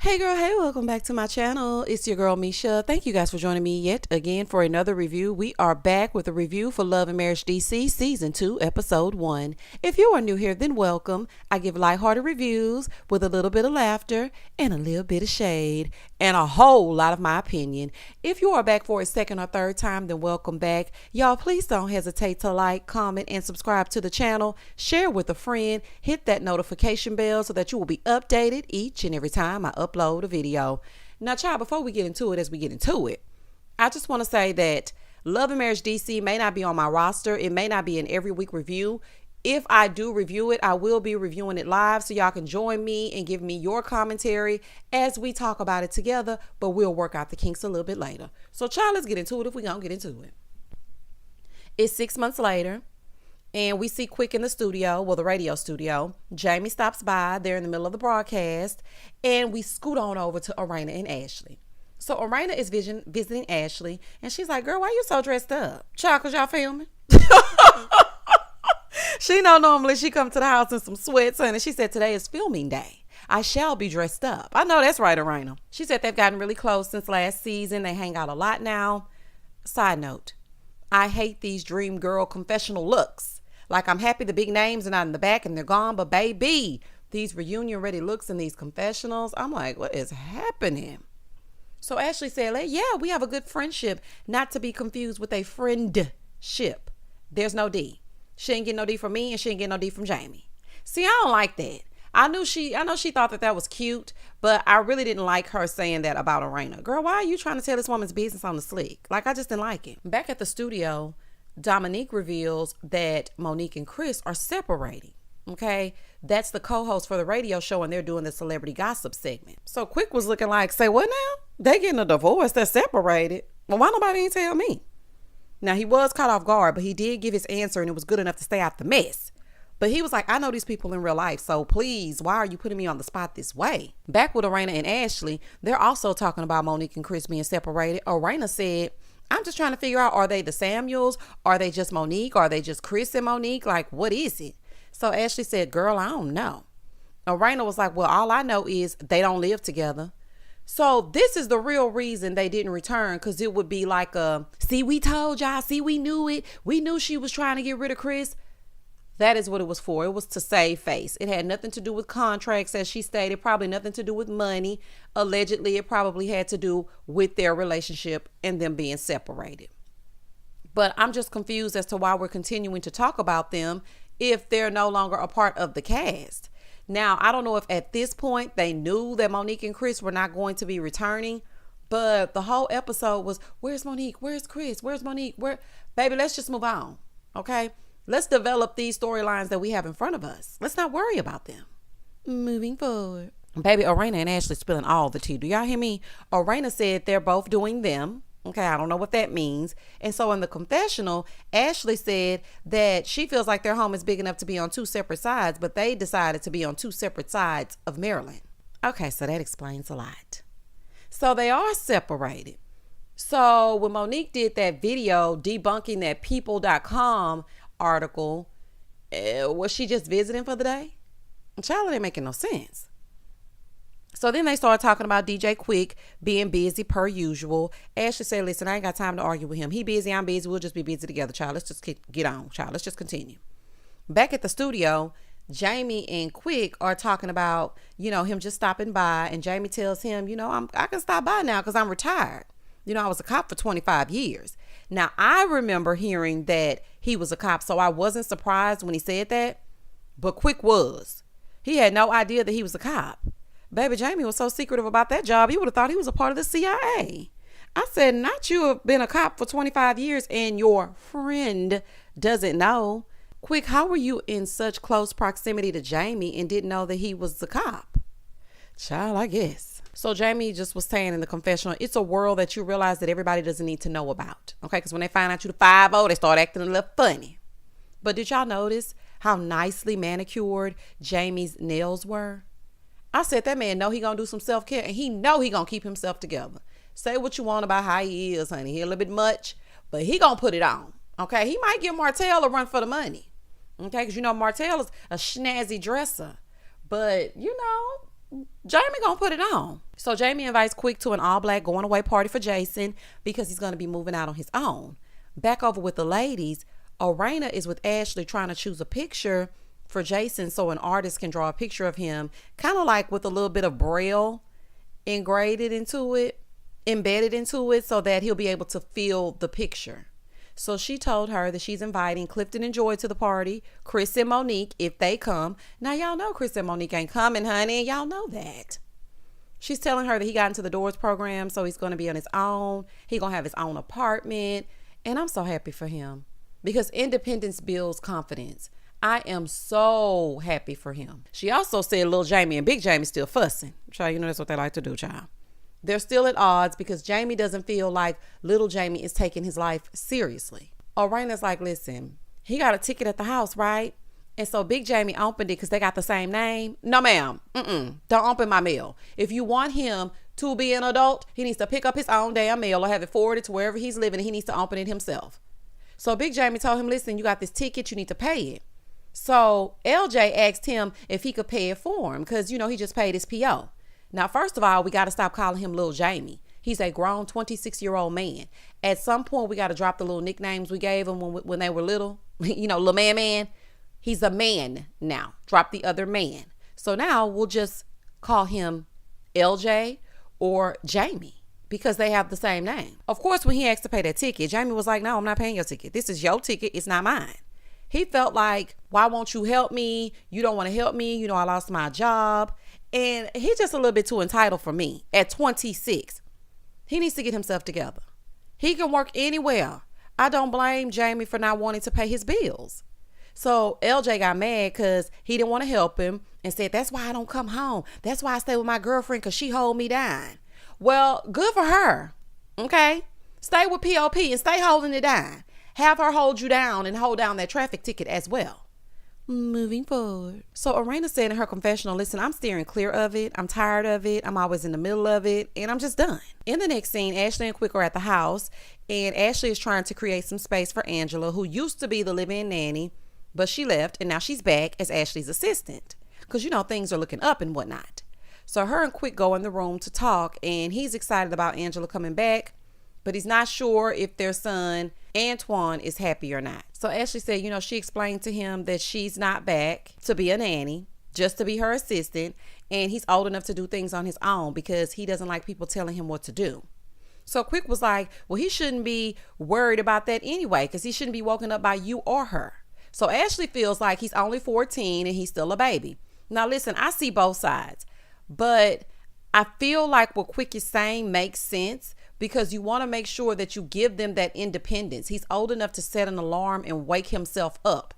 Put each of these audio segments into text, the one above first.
Hey girl, hey, welcome back to my channel. It's your girl Misha. Thank you guys for joining me yet again for another review. We are back with a review for Love and Marriage DC Season 2, Episode 1. If you are new here, then welcome. I give lighthearted reviews with a little bit of laughter and a little bit of shade and a whole lot of my opinion. If you are back for a second or third time, then welcome back. Y'all, please don't hesitate to like, comment, and subscribe to the channel. Share with a friend. Hit that notification bell so that you will be updated each and every time I upload a video. Now, child, before we get into it, I just want to say that Love and Marriage DC may not be on my roster. It may not be an every week review. If I do review it, I will be reviewing it live so y'all can join me and give me your commentary as we talk about it together, but we'll work out the kinks a little bit later. So, child, let's get into it if we're going to get into it. It's 6 months later, and we see Quick in the studio, well, the radio studio. Jamie stops by. They're in the middle of the broadcast, and we scoot on over to Arena and Ashley. So, Arena is visiting Ashley, and she's like, girl, why you so dressed up? Child, because y'all filming? She know normally she come to the house in some sweats, and she said today is filming day. I shall be dressed up. I know that's right, Arena. She said they've gotten really close since last season. They hang out a lot now. Side note, I hate these dream girl confessional looks. Like, I'm happy the big names are not in the back and they're gone, but baby, these reunion ready looks in these confessionals, I'm like, what is happening? So Ashley said, yeah, we have a good friendship, not to be confused with a friendship. There's no D. She ain't getting no D from me, and she ain't getting no D from Jamie. See, I don't like that. I know she thought that was cute, but I really didn't like her saying that about Arena. Girl, why are you trying to tell this woman's business on the slick? Like, I just didn't like it. Back at the studio, Dominique reveals that Monique and Chris are separating. Okay, that's the co-host for the radio show, and they're doing the celebrity gossip segment. So Quick was looking like, say what now? They getting a divorce? They're separated? Well, why nobody ain't tell me? Now, he was caught off guard, but he did give his answer, and it was good enough to stay out the mess. But he was like, I know these people in real life, so please, why are you putting me on the spot this way? Back with Arena and Ashley, they're also talking about Monique and Chris being separated. Arena said, I'm just trying to figure out, are they the Samuels? Are they just Monique? Are they just Chris and Monique? Like, what is it? So Ashley said, girl, I don't know. Arena was like, well, all I know is they don't live together. So this is the real reason they didn't return, because it would be like, see, we told y'all, see, we knew it. We knew she was trying to get rid of Chris. That is what it was for. It was to save face. It had nothing to do with contracts, as she stated, probably nothing to do with money. Allegedly, it probably had to do with their relationship and them being separated. But I'm just confused as to why we're continuing to talk about them if they're no longer a part of the cast. Now, I don't know if at this point they knew that Monique and Chris were not going to be returning, but the whole episode was, where's Monique? Where's Chris? Where's Monique? Baby, let's just move on. Okay? Let's develop these storylines that we have in front of us. Let's not worry about them. Moving forward. Baby, Arena and Ashley spilling all the tea. Do y'all hear me? Arena said they're both doing them. Okay, I don't know what that means. And so in the confessional, Ashley said that she feels like their home is big enough to be on two separate sides, but they decided to be on two separate sides of Maryland. Okay, so that explains a lot. So they are separated. So when Monique did that video debunking that people.com article, was she just visiting for the day? Child, it ain't making no sense. So then they started talking about DJ Quick being busy per usual. Ashley said, listen, I ain't got time to argue with him. He busy, I'm busy. We'll just be busy together, child. Let's just get on, child. Let's just continue. Back at the studio, Jamie and Quick are talking about, him just stopping by. And Jamie tells him, I can stop by now because I'm retired. I was a cop for 25 years. Now, I remember hearing that he was a cop, so I wasn't surprised when he said that. But Quick was. He had no idea that he was a cop. Baby, Jamie was so secretive about that job, you would have thought he was a part of the CIA. I said, not you have been a cop for 25 years and your friend doesn't know. Quick, how were you in such close proximity to Jamie and didn't know that he was the cop? Child, I guess. So Jamie just was saying in the confessional, it's a world that you realize that everybody doesn't need to know about. Okay, because when they find out you the 5-0, they start acting a little funny. But did y'all notice how nicely manicured Jamie's nails were? I said, that man know he gonna do some self-care, and he know he gonna keep himself together. Say what you want about how he is, honey. He a little bit much, but he gonna put it on. Okay, he might give Martell a run for the money. Okay, because Martell is a snazzy dresser. But, Jamie gonna put it on. So Jamie invites Quick to an all-black going away party for Jason because he's gonna be moving out on his own. Back over with the ladies, Orena is with Ashley trying to choose a picture for Jason so an artist can draw a picture of him, kind of like with a little bit of braille embedded into it so that he'll be able to feel the picture. So she told her that she's inviting Clifton and Joy to the party, Chris and Monique if they come. Now y'all know Chris and Monique ain't coming, honey. Y'all know that. She's telling her that he got into the Doors program, so he's going to be on his own. He's going to have his own apartment. And I'm so happy for him because independence builds confidence. I am so happy for him. She also said little Jamie and big Jamie still fussing. Child, you know that's what they like to do, child. They're still at odds because Jamie doesn't feel like little Jamie is taking his life seriously. Orena's like, listen, he got a ticket at the house, right? And so Big Jamie opened it because they got the same name. No, ma'am. Don't open my mail. If you want him to be an adult, he needs to pick up his own damn mail or have it forwarded to wherever he's living, and he needs to open it himself. So Big Jamie told him, listen, you got this ticket, you need to pay it. So LJ asked him if he could pay it for him because, you know, he just paid his PO. Now, first of all, we got to stop calling him Little Jamie. He's a grown 26-year-old man. At some point, we got to drop the little nicknames we gave him when they were little. You know, little man. He's a man now. Drop the other man. So now we'll just call him LJ or Jamie because they have the same name. Of course, when he asked to pay that ticket, Jamie was like, no, I'm not paying your ticket. This is your ticket. It's not mine. He felt like, why won't you help me? You don't want to help me. You know, I lost my job. And he's just a little bit too entitled for me at 26. He needs to get himself together. He can work anywhere. I don't blame Jamie for not wanting to pay his bills. So LJ got mad because he didn't want to help him and said, that's why I don't come home. That's why I stay with my girlfriend because she hold me down. Well, good for her. Okay? Stay with POP and stay holding it down. Have her hold you down and hold down that traffic ticket as well. Moving forward. So Orena said in her confessional, listen, I'm steering clear of it. I'm tired of it. I'm always in the middle of it. And I'm just done. In the next scene, Ashley and Quick are at the house. And Ashley is trying to create some space for Angela, who used to be the live-in nanny. But she left. And now she's back as Ashley's assistant. Because, you know, things are looking up and whatnot. So her and Quick go in the room to talk. And he's excited about Angela coming back. But he's not sure if their son, Antoine, is happy or not. So Ashley said, you know, she explained to him that she's not back to be a nanny, just to be her assistant. And he's old enough to do things on his own because he doesn't like people telling him what to do. So Quick was like, well, he shouldn't be worried about that anyway because he shouldn't be woken up by you or her. So Ashley feels like he's only 14 and he's still a baby. Now, listen, I see both sides, but I feel like what Quick is saying makes sense because you want to make sure that you give them that independence. He's old enough to set an alarm and wake himself up.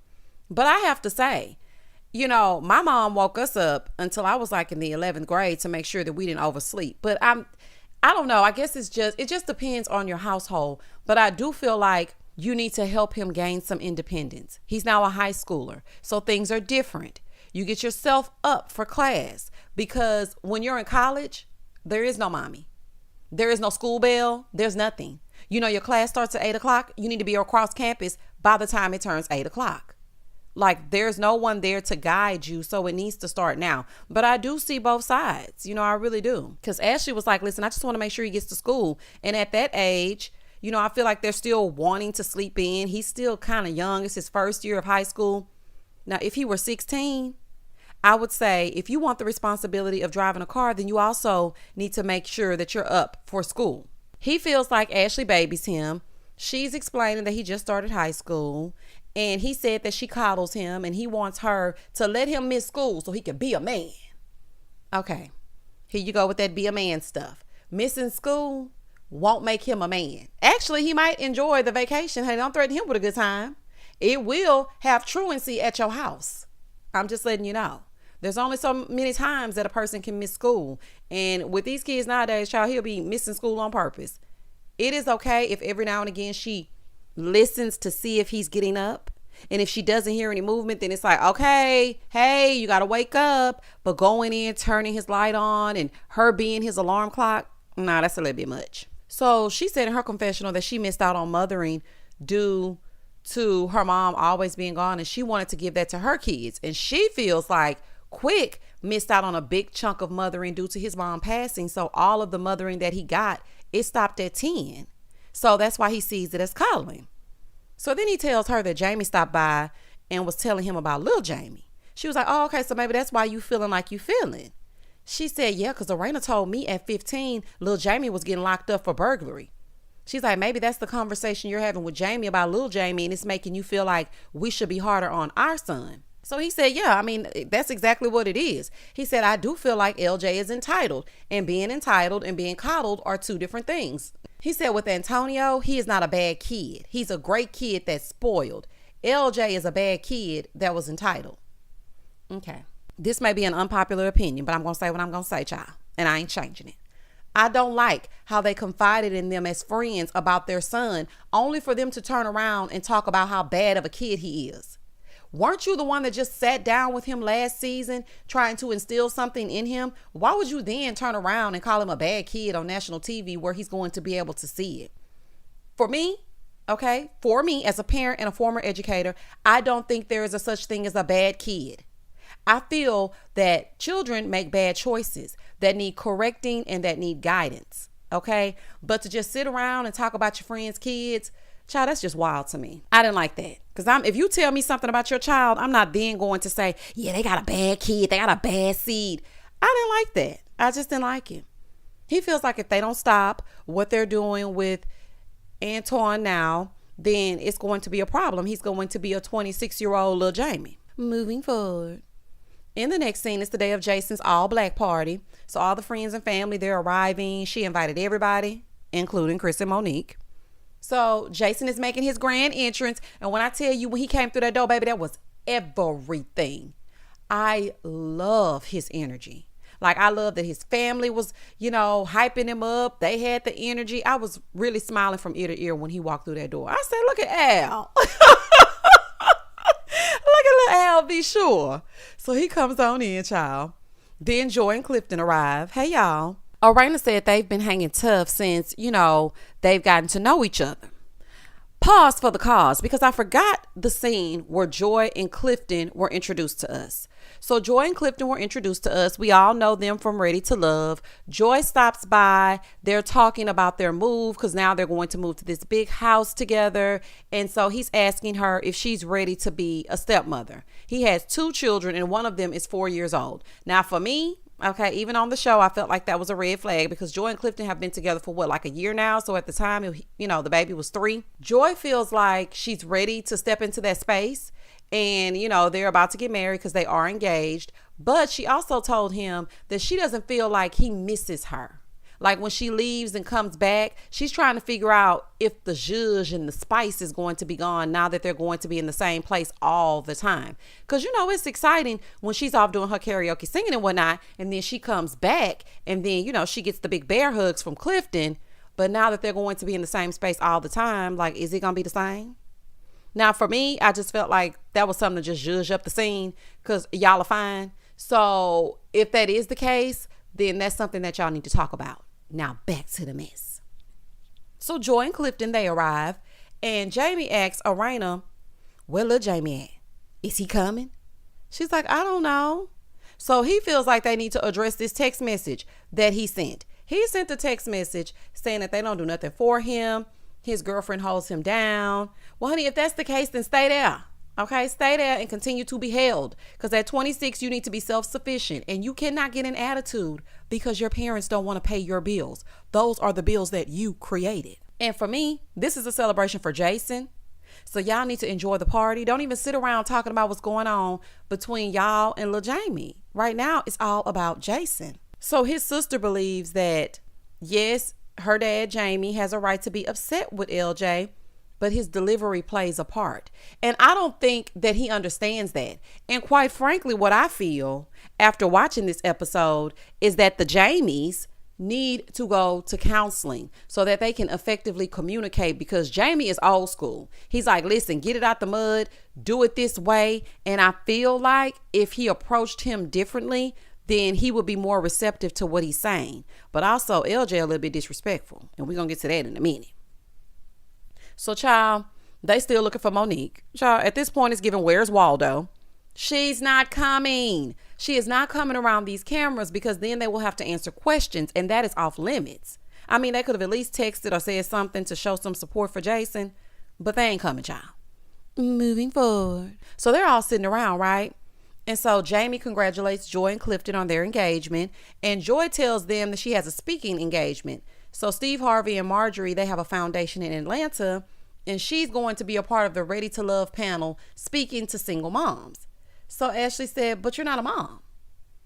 But I have to say, you know, my mom woke us up until I was like in the 11th grade to make sure that we didn't oversleep. But I don't know. I guess it just depends on your household. But I do feel like you need to help him gain some independence. He's now a high schooler, so things are different. You get yourself up for class because when you're in college, there is no mommy. There is no school bell. There's nothing. You know, your class starts at 8 o'clock. You need to be across campus by the time it turns 8 o'clock. Like, there's no one there to guide you, so it needs to start now. But I do see both sides. You know, I really do. Because Ashley was like, listen, I just want to make sure he gets to school. And at that age, you know, I feel like they're still wanting to sleep in. He's still kind of young. It's his first year of high school. Now, if he were 16, I would say if you want the responsibility of driving a car, then you also need to make sure that you're up for school. He feels like Ashley babies him. She's explaining that he just started high school. And he said that she coddles him and he wants her to let him miss school so he can be a man. Okay, here you go with that be a man stuff. Missing school won't make him a man. Actually, he might enjoy the vacation. Hey, don't threaten him with a good time. It will have truancy at your house. I'm just letting you know. There's only so many times that a person can miss school. And with these kids nowadays, child, he'll be missing school on purpose. It is okay if every now and again she listens to see if he's getting up. And if she doesn't hear any movement, then it's like, okay, hey, you got to wake up. But going in, turning his light on and her being his alarm clock, nah, that's a little bit much. So she said in her confessional that she missed out on mothering due to her mom always being gone. And she wanted to give that to her kids. And she feels like Quick missed out on a big chunk of mothering due to his mom passing. So all of the mothering that he got, it stopped at 10. So that's why he sees it as coddling. So then he tells her that Jamie stopped by and was telling him about Lil Jamie. She was like, oh, okay, so maybe that's why you feeling like you feeling. She said, yeah, because Arena told me at 15, Lil Jamie was getting locked up for burglary. She's like, maybe that's the conversation you're having with Jamie about Lil Jamie, and it's making you feel like we should be harder on our son. So he said, yeah, I mean, that's exactly what it is. He said, I do feel like LJ is entitled, and being coddled are two different things. He said with Antonio, he is not a bad kid. He's a great kid that's spoiled. LJ is a bad kid that was entitled. Okay. This may be an unpopular opinion, but I'm going to say what I'm going to say, child. And I ain't changing it. I don't like how they confided in them as friends about their son, only for them to turn around and talk about how bad of a kid he is. Weren't you the one that just sat down with him last season trying to instill something in him? Why would you then turn around and call him a bad kid on national TV where he's going to be able to see it? For me as a parent and a former educator, I don't think there is a such thing as a bad kid. I feel that children make bad choices that need correcting and that need guidance. Okay. But to just sit around and talk about your friends' kids, child, that's just wild to me. I didn't like that. Because if you tell me something about your child, I'm not then going to say, yeah, they got a bad kid. They got a bad seed. I didn't like that. I just didn't like it. He feels like if they don't stop what they're doing with Antoine now, then it's going to be a problem. He's going to be a 26-year-old Lil Jamie. Moving forward. In the next scene, it's the day of Jason's all-black party. So all the friends and family, they're arriving. She invited everybody, including Chris and Monique. So Jason is making his grand entrance. And when I tell you, when he came through that door, baby, that was everything. I love his energy. Like, I love that his family was, hyping him up. They had the energy. I was really smiling from ear to ear when he walked through that door. I said, look at Al. Look at little Al, be sure. So he comes on in, child. Then Joy and Clifton arrive. Hey, y'all. Arena said they've been hanging tough since, they've gotten to know each other. Pause for the cause, because I forgot the scene where Joy and Clifton were introduced to us. So Joy and Clifton were introduced to us. We all know them from Ready to Love. Joy stops by. They're talking about their move because now they're going to move to this big house together. And so he's asking her if she's ready to be a stepmother. He has 2 children and one of them is 4 years old. Now for me, okay, even on the show, I felt like that was a red flag because Joy and Clifton have been together for like a year now. So at the time, the baby was 3. Joy feels like she's ready to step into that space. And, they're about to get married because they are engaged. But she also told him that she doesn't feel like he misses her. Like when she leaves and comes back, she's trying to figure out if the zhuzh and the spice is going to be gone now that they're going to be in the same place all the time. Because, it's exciting when she's off doing her karaoke singing and whatnot. And then she comes back and then, she gets the big bear hugs from Clifton. But now that they're going to be in the same space all the time, like, is it going to be the same? Now, for me, I just felt like that was something to just zhuzh up the scene because y'all are fine. So if that is the case, then that's something that y'all need to talk about. Now back to the mess. So Joy and Clifton, they arrive and Jamie asks Arena, where Lil Jamie at? Is he coming? She's like, I don't know. So he feels like they need to address this text message that he sent. He sent a text message saying that they don't do nothing for him. His girlfriend holds him down. Well, honey, if that's the case, then stay there. Okay, stay there and continue to be held. Because at 26, you need to be self-sufficient. And you cannot get an attitude because your parents don't want to pay your bills. Those are the bills that you created. And for me, this is a celebration for Jason. So y'all need to enjoy the party. Don't even sit around talking about what's going on between y'all and Lil Jamie. Right now, it's all about Jason. So his sister believes that, yes, her dad, Jamie, has a right to be upset with LJ, but his delivery plays a part. And I don't think that he understands that. And quite frankly, what I feel after watching this episode is that the Jamies need to go to counseling so that they can effectively communicate, because Jamie is old school. He's like, listen, get it out the mud, do it this way. And I feel like if he approached him differently, then he would be more receptive to what he's saying. But also LJ a little bit disrespectful. And we're going to get to that in a minute. So, child, they still looking for Monique. Child, at this point, it's giving, where's Waldo? She's not coming. She is not coming around these cameras because then they will have to answer questions, and that is off limits. I mean, they could have at least texted or said something to show some support for Jason, but they ain't coming, child. Moving forward. So they're all sitting around, right? And so Jamie congratulates Joy and Clifton on their engagement, and Joy tells them that she has a speaking engagement. So Steve Harvey and Marjorie, they have a foundation in Atlanta, and she's going to be a part of the Ready to Love panel speaking to single moms. So Ashley said, but you're not a mom.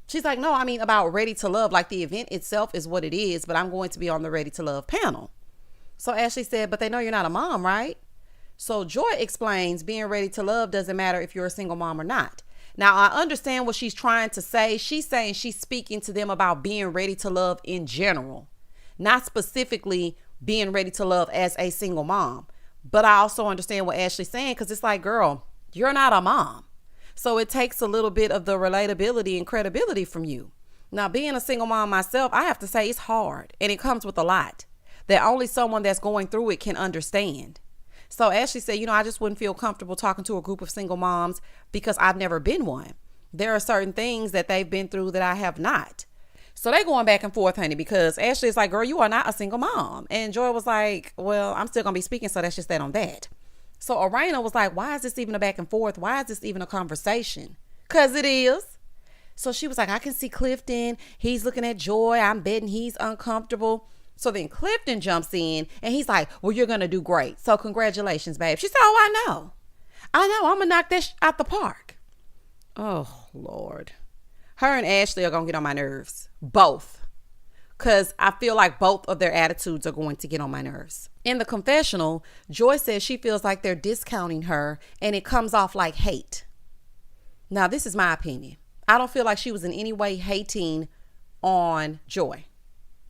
She's like, no, I mean about Ready to Love, like the event itself is what it is, but I'm going to be on the Ready to Love panel. So Ashley said, but they know you're not a mom, right? So Joy explains being ready to love doesn't matter if you're a single mom or not. Now, I understand what she's trying to say. She's saying she's speaking to them about being ready to love in general, not specifically being ready to love as a single mom. But I also understand what Ashley's saying, because it's like, girl, you're not a mom. So it takes a little bit of the relatability and credibility from you. Now, being a single mom myself, I have to say it's hard, and it comes with a lot that only someone that's going through it can understand. So Ashley said, I just wouldn't feel comfortable talking to a group of single moms because I've never been one. There are certain things that they've been through that I have not. So they going back and forth, honey, because Ashley is like, girl, you are not a single mom. And Joy was like, well, I'm still going to be speaking, so that's just that on that. So Arena was like, why is this even a back and forth? Why is this even a conversation? Because it is. So she was like, I can see Clifton. He's looking at Joy. I'm betting he's uncomfortable. So then Clifton jumps in and he's like, well, you're going to do great. So congratulations, babe. She said, oh, I know. I'm going to knock that out the park. Oh, Lord. Her and Ashley are going to get on my nerves. Both. Because I feel like both of their attitudes are going to get on my nerves. In the confessional, Joy says she feels like they're discounting her and it comes off like hate. Now, this is my opinion. I don't feel like she was in any way hating on Joy.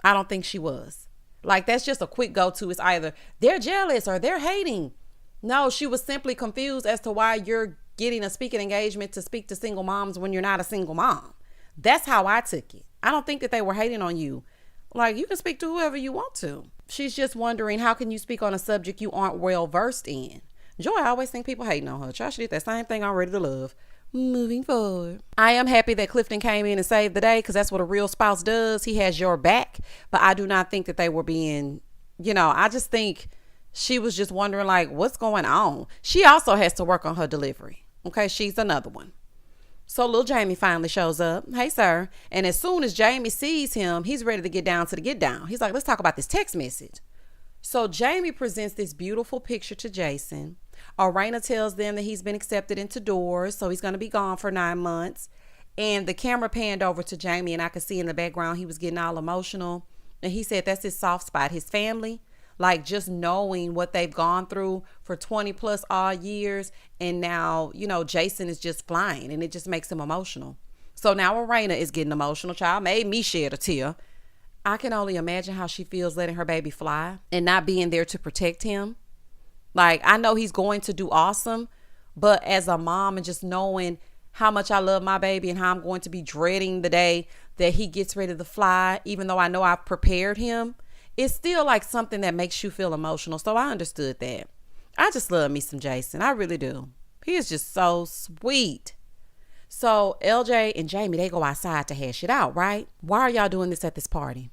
I don't think she was. Like, that's just a quick go-to. It's either they're jealous or they're hating. No, she was simply confused as to why you're getting a speaking engagement to speak to single moms when you're not a single mom. That's how I took it. I don't think that they were hating on you. Like, you can speak to whoever you want to. She's just wondering, how can you speak on a subject you aren't well versed in? Joy, I always think people hating on her. Try, she did that same thing on Ready to Love. Moving forward. I am happy that Clifton came in and saved the day, because that's what a real spouse does. He has your back. But I do not think that they were being, I just think she was just wondering, like, what's going on? She also has to work on her delivery. Okay, she's another one. So little Jamie finally shows up. Hey, sir. And as soon as Jamie sees him, he's ready to get down to the get down. He's like, let's talk about this text message. So Jamie presents this beautiful picture to Jason. Arena tells them that he's been accepted into doors, so he's going to be gone for 9 months. And the camera panned over to Jamie, and I could see in the background he was getting all emotional. And he said that's his soft spot, his family. Like, just knowing what they've gone through for 20 plus odd years. And now, Jason is just flying, and it just makes him emotional. So now Arena is getting emotional. Child made me shed a tear. I can only imagine how she feels letting her baby fly and not being there to protect him. Like, I know he's going to do awesome, but as a mom and just knowing how much I love my baby and how I'm going to be dreading the day that he gets ready to fly, even though I know I've prepared him, it's still like something that makes you feel emotional. So I understood that. I just love me some Jason. I really do. He is just so sweet. So LJ and Jamie, they go outside to hash it out, right? Why are y'all doing this at this party?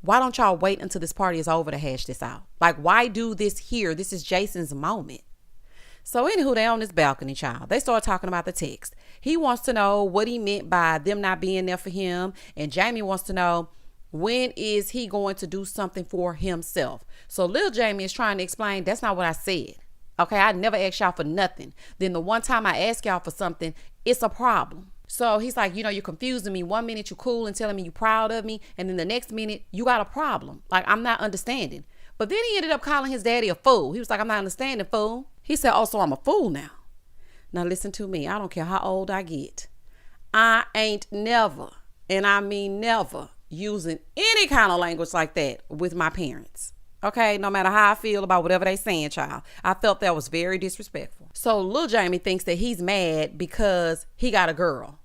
Why don't y'all wait until this party is over to hash this out? Like, why do this here? This is Jason's moment. So anywho, they on this balcony, child. They start talking about the text. He wants to know what he meant by them not being there for him. And Jamie wants to know, when is he going to do something for himself? So little Jamie is trying to explain, that's not what I said. Okay, I never asked y'all for nothing. Then the one time I ask y'all for something, it's a problem. So he's like, you're confusing me. 1 minute you're cool and telling me you're proud of me. And then the next minute you got a problem. Like, I'm not understanding. But then he ended up calling his daddy a fool. He was like, I'm not understanding, fool. He said, oh, so I'm a fool now. Now listen to me. I don't care how old I get. I ain't never, and I mean never, using any kind of language like that with my parents. Okay, no matter how I feel about whatever they saying, child. I felt that was very disrespectful. So little Jamie thinks that he's mad because he got a girl.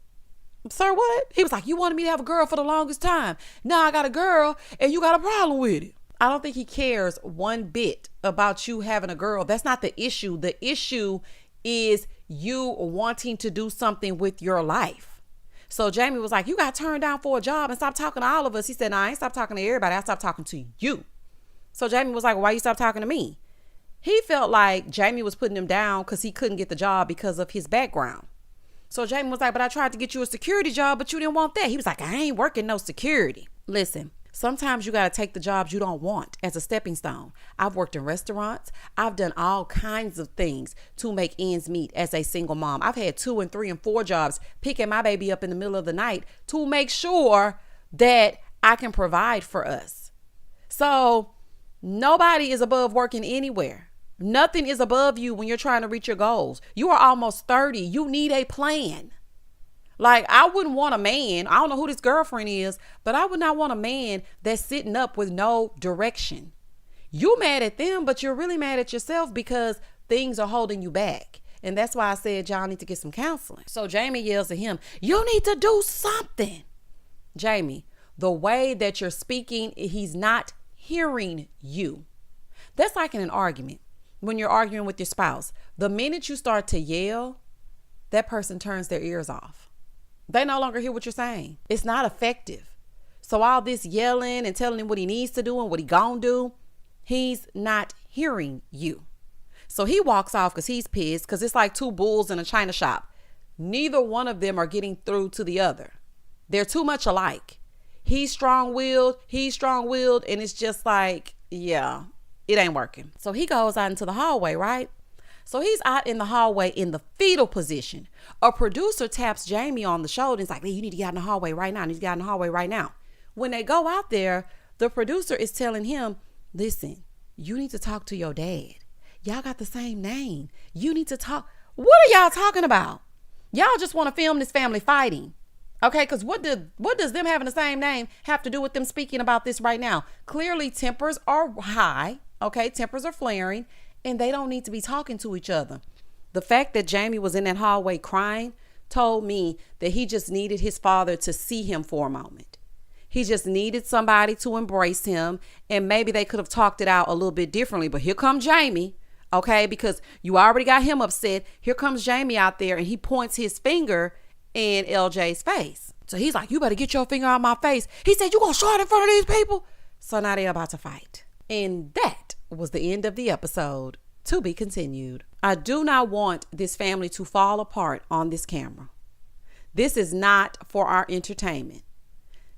Sir, what? He was like, you wanted me to have a girl for the longest time. Now I got a girl and you got a problem with it. I don't think he cares one bit about you having a girl. That's not the issue. The issue is you wanting to do something with your life. So Jamie was like, you got turned down for a job and stop talking to all of us. He said, no, I ain't stop talking to everybody. I stopped talking to you. So Jamie was like, well, why you stop talking to me? He felt like Jamie was putting him down because he couldn't get the job because of his background. So Jamie was like, but I tried to get you a security job, but you didn't want that. He was like, I ain't working no security. Listen, sometimes you got to take the jobs you don't want as a stepping stone. I've worked in restaurants. I've done all kinds of things to make ends meet as a single mom. I've had 2 and 3 and 4 jobs, picking my baby up in the middle of the night to make sure that I can provide for us. So nobody is above working anywhere. Nothing is above you when you're trying to reach your goals. You are almost 30. You need a plan. Like, I wouldn't want a man. I don't know who this girlfriend is, but I would not want a man that's sitting up with no direction. You mad at them, but you're really mad at yourself because things are holding you back. And that's why I said y'all need to get some counseling. So Jamie yells at him, you need to do something. Jamie, the way that you're speaking, he's not hearing you. That's like in an argument. When you're arguing with your spouse, the minute you start to yell, that person turns their ears off. They no longer hear what you're saying. It's not effective. So all this yelling and telling him what he needs to do and what he gonna do, he's not hearing you. So he walks off because he's pissed, because it's like 2 bulls in a china shop. Neither one of them are getting through to the other. They're too much alike. He's strong-willed, and it's just like, yeah, it ain't working. So he goes out into the hallway, right? So he's out in the hallway in the fetal position. A producer taps Jamie on the shoulder and is like, hey, you need to get out in the hallway right now. You need to get out in the hallway right now. When they go out there, the producer is telling him, listen, you need to talk to your dad. Y'all got the same name. You need to talk. What are y'all talking about? Y'all just want to film this family fighting. Okay, because what does them having the same name have to do with them speaking about this right now? Clearly, tempers are high. Okay, tempers are flaring, and they don't need to be talking to each other. The fact that Jamie was in that hallway crying told me that he just needed his father to see him for a moment. He just needed somebody to embrace him, and maybe they could have talked it out a little bit differently. But here comes Jamie, okay, because you already got him upset. Here comes Jamie out there, and he points his finger in LJ's face. So he's like, you better get your finger out of my face. He said, you gonna show it in front of these people? So now they're about to fight. And that was the end of the episode. To be continued. I do not want this family to fall apart on this camera. This is not for our entertainment.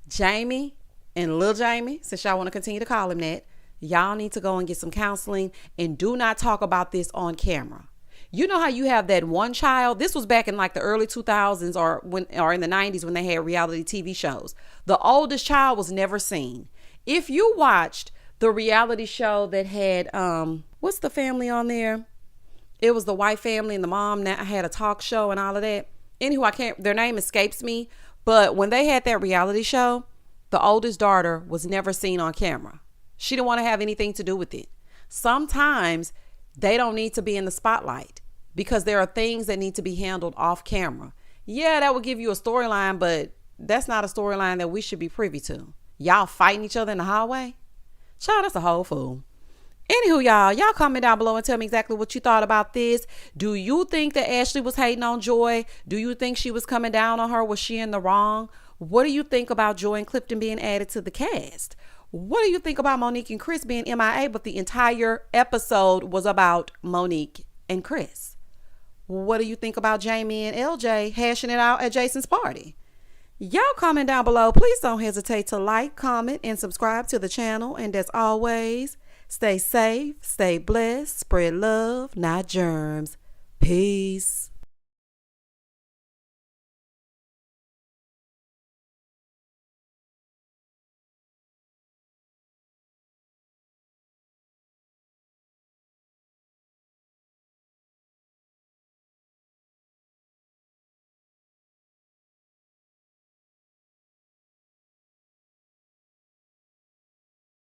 Jamie and Lil Jamie, since y'all want to continue to call him that, y'all need to go and get some counseling, and do not talk about this on camera. You know how you have that one child? This was back in like the early 2000s or in the 90s when they had reality TV shows. The oldest child was never seen. If you watched the reality show that had, what's the family on there? It was the white family, and the mom now had a talk show and all of that. Anywho, their name escapes me. But when they had that reality show, the oldest daughter was never seen on camera. She didn't want to have anything to do with it. Sometimes they don't need to be in the spotlight because there are things that need to be handled off camera. Yeah, that would give you a storyline, but that's not a storyline that we should be privy to. Y'all fighting each other in the hallway? Child, that's a whole fool. Anywho, y'all comment down below and tell me exactly what you thought about this. Do you think that Ashley was hating on Joy? Do you think she was coming down on her? Was she in the wrong? What do you think about Joy and Clifton being added to the cast? What do you think about Monique and Chris being MIA, but the entire episode was about Monique and Chris? What do you think about Jamie and LJ hashing it out at Jason's party? Y'all comment down below. Please don't hesitate to like, comment, and subscribe to the channel. And as always, stay safe, stay blessed, spread love, not germs. Peace.